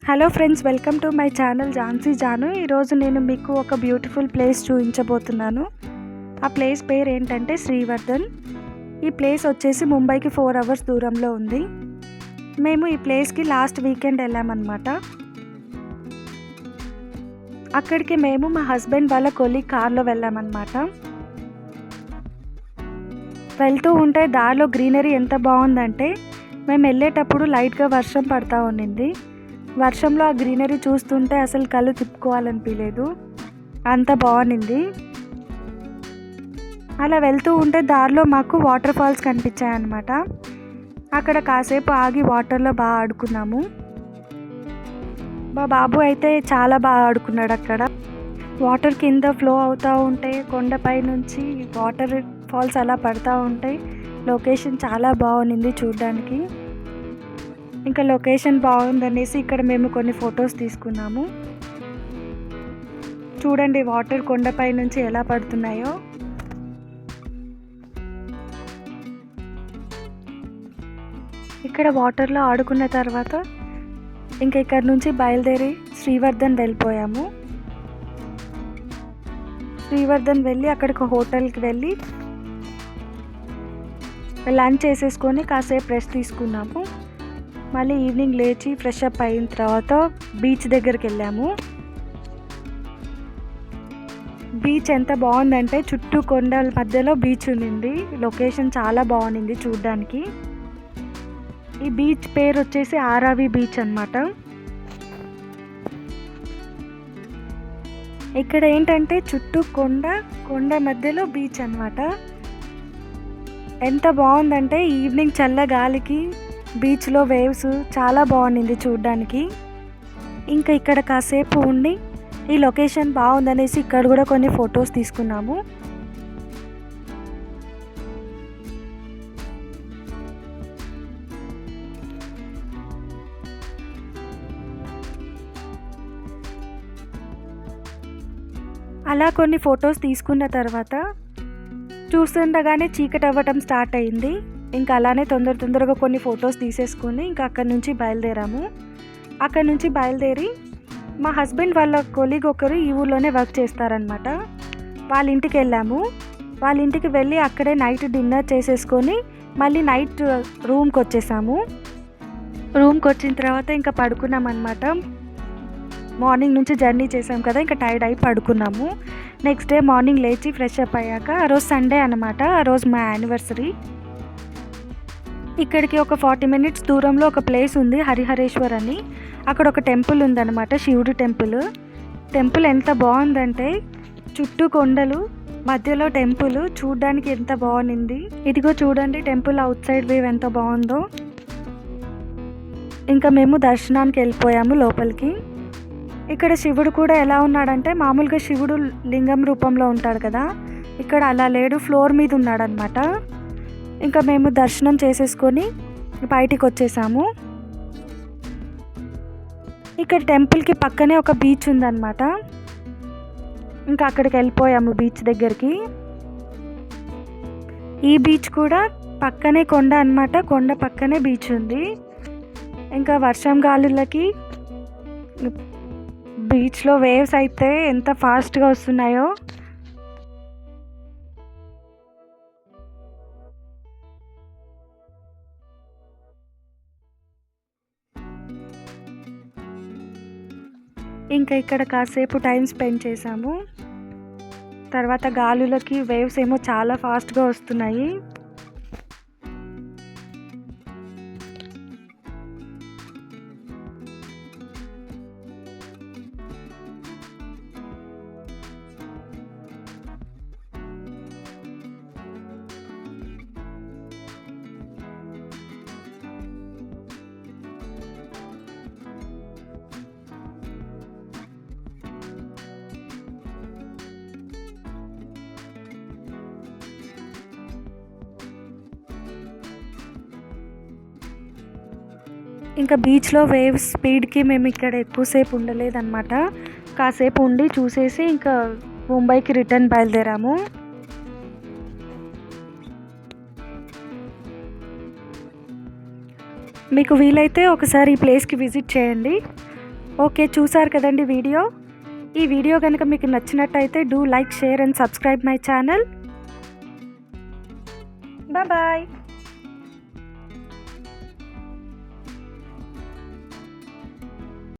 Hello friends, welcome to my channel Jhansi Janu. ఈరోజు నేను మీకు ఒక బ్యూటిఫుల్ ప్లేస్ చూపించబోతున్నాను. ఆ ప్లేస్ పేరు ఏంటంటే శ్రీవర్ధన్. ఈ ప్లేస్ వచ్చేసి ముంబైకి 4 అవర్స్ దూరంలో ఉంది. మేము ఈ ప్లేస్కి లాస్ట్ వీకెండ్ వెళ్ళామన్నమాట. అక్కడికి మేము మా హస్బెండ్ వాళ్ళ కొలీగ్ కార్లో వెళ్ళామన్నమాట. వెళ్తూ ఉంటే దారిలో గ్రీనరీ ఎంత బాగుందంటే మేము వెళ్ళేటప్పుడు లైట్గా వర్షం పడతా ఉండింది. వర్షంలో ఆ గ్రీనరీ చూస్తుంటే అసలు కళ్ళు తిప్పుకోవాలనిపించలేదు, అంత బాగుంది. అలా వెళ్తూ ఉంటే దారిలో మాకు వాటర్ ఫాల్స్ కనిపించాయన్నమాట. అక్కడ కాసేపు ఆగి వాటర్లో బాగా ఆడుకున్నాము. మా బాబు అయితే చాలా బాగా ఆడుకున్నాడు. అక్కడ వాటర్ కింద ఫ్లో అవుతూ ఉంటాయి, కొండపై నుంచి వాటర్ ఫాల్స్ అలా పడుతూ ఉంటాయి. లొకేషన్ చాలా బాగుంది చూడడానికి. ఇంకా లొకేషన్ బాగుందనేసి ఇక్కడ మేము కొన్ని ఫొటోస్ తీసుకున్నాము. చూడండి వాటర్ కొండపై నుంచి ఎలా పడుతున్నాయో. ఇక్కడ వాటర్లో ఆడుకున్న తర్వాత ఇంకా ఇక్కడ నుంచి బయలుదేరి శ్రీవర్ధన్ వెళ్ళిపోయాము. శ్రీవర్ధన్ వెళ్ళి అక్కడికి హోటల్కి వెళ్ళి లంచ్ చేసేసుకొని కాసేపు రెస్ట్ తీసుకున్నాము. మళ్ళీ ఈవినింగ్ లేచి ఫ్రెష్ అప్ అయిన తర్వాత బీచ్ దగ్గరికి వెళ్ళాము. బీచ్ ఎంత బాగుందంటే చుట్టూ కొండల మధ్యలో బీచ్ ఉంది. లొకేషన్ చాలా బాగుంది చూడడానికి. ఈ బీచ్ పేరు వచ్చేసి ఆరావి బీచ్ అన్నమాట. ఇక్కడ ఏంటంటే చుట్టూ కొండ మధ్యలో బీచ్ అన్నమాట. ఎంత బాగుందంటే ఈవినింగ్ చల్ల గాలికి బీచ్లో వేవ్స్ చాలా బాగుంది చూడడానికి. ఇంకా ఇక్కడ కాసేపు ఉండి ఈ లొకేషన్ బాగుందనేసి ఇక్కడ కూడా కొన్ని ఫొటోస్ తీసుకున్నాము. అలా కొన్ని ఫొటోస్ తీసుకున్న తర్వాత చూస్తుండగానే చీకటి అవ్వటం స్టార్ట్ అయింది. ఇంకా అలానే తొందరగా కొన్ని ఫొటోస్ తీసేసుకొని ఇంకా అక్కడి నుంచి బయలుదేరాము. అక్కడి నుంచి బయలుదేరి మా హస్బెండ్ వాళ్ళ కొలీగ్ ఒకరు ఈ ఊర్లోనే వర్క్ చేస్తారనమాట. వాళ్ళ ఇంటికి వెళ్ళాము. వాళ్ళ ఇంటికి వెళ్ళి అక్కడే నైట్ డిన్నర్ చేసేసుకొని మళ్ళీ నైట్ రూమ్కి వచ్చేసాము. రూమ్కి వచ్చిన తర్వాత ఇంకా పడుకున్నాం అనమాట. మార్నింగ్ నుంచి జర్నీ చేసాం కదా, ఇంకా టైర్డ్ అయి పడుకున్నాము. నెక్స్ట్ డే మార్నింగ్ లేచి ఫ్రెష్ అప్ అయ్యాక ఆ రోజు సండే అనమాట. ఆ రోజు మా యానివర్సరీ. ఇక్కడికి ఒక 40 minutes దూరంలో ఒక ప్లేస్ ఉంది, హరిహరేశ్వర్ అని. అక్కడ ఒక టెంపుల్ ఉందన్నమాట, శివుడు టెంపుల్ ఎంత బాగుందంటే చుట్టూ కొండలు మధ్యలో టెంపుల్ చూడడానికి ఎంత బాగుంది. ఇదిగో చూడండి టెంపుల్ అవుట్ సైడ్ వ్యూ ఎంత బాగుందో. ఇంకా మేము దర్శనానికి వెళ్ళిపోయాము లోపలికి. ఇక్కడ శివుడు కూడా ఎలా ఉన్నాడంటే మామూలుగా శివుడు లింగం రూపంలో ఉంటాడు కదా, ఇక్కడ అలా లేడు, ఫ్లోర్ మీద ఉన్నాడనమాట. ఇంకా మేము దర్శనం చేసేసుకొని బయటికి వచ్చేసాము. ఇక్కడ టెంపుల్కి పక్కనే ఒక బీచ్ ఉందన్నమాట. ఇంకా అక్కడికి వెళ్ళిపోయాము బీచ్ దగ్గరికి. ఈ బీచ్ కూడా పక్కనే కొండ అన్నమాట, కొండ పక్కనే బీచ్ ఉంది. ఇంకా వర్షం గాలులకి బీచ్లో వేవ్స్ అయితే ఎంత ఫాస్ట్గా వస్తున్నాయో. ఇంకా ఇక్కడ కాసేపు టైం స్పెండ్ చేసాము. తర్వాత గాలులకి వేవ్స్ ఏమో చాలా ఫాస్ట్గా వస్తున్నాయి. ఇంకా బీచ్లో వేవ్స్ స్పీడ్కి మేము ఇక్కడ ఎక్కువసేపు ఉండలేదన్నమాట. కాసేపు ఉండి చూసేసి ఇంకా ముంబైకి రిటర్న్ బయలుదేరాము. మీకు వీలైతే ఒకసారి ఈ ప్లేస్కి విజిట్ చేయండి. ఓకే, చూసారు కదండి వీడియో. ఈ వీడియో కనుక మీకు నచ్చినట్టయితే do like, share and subscribe my channel. Bye.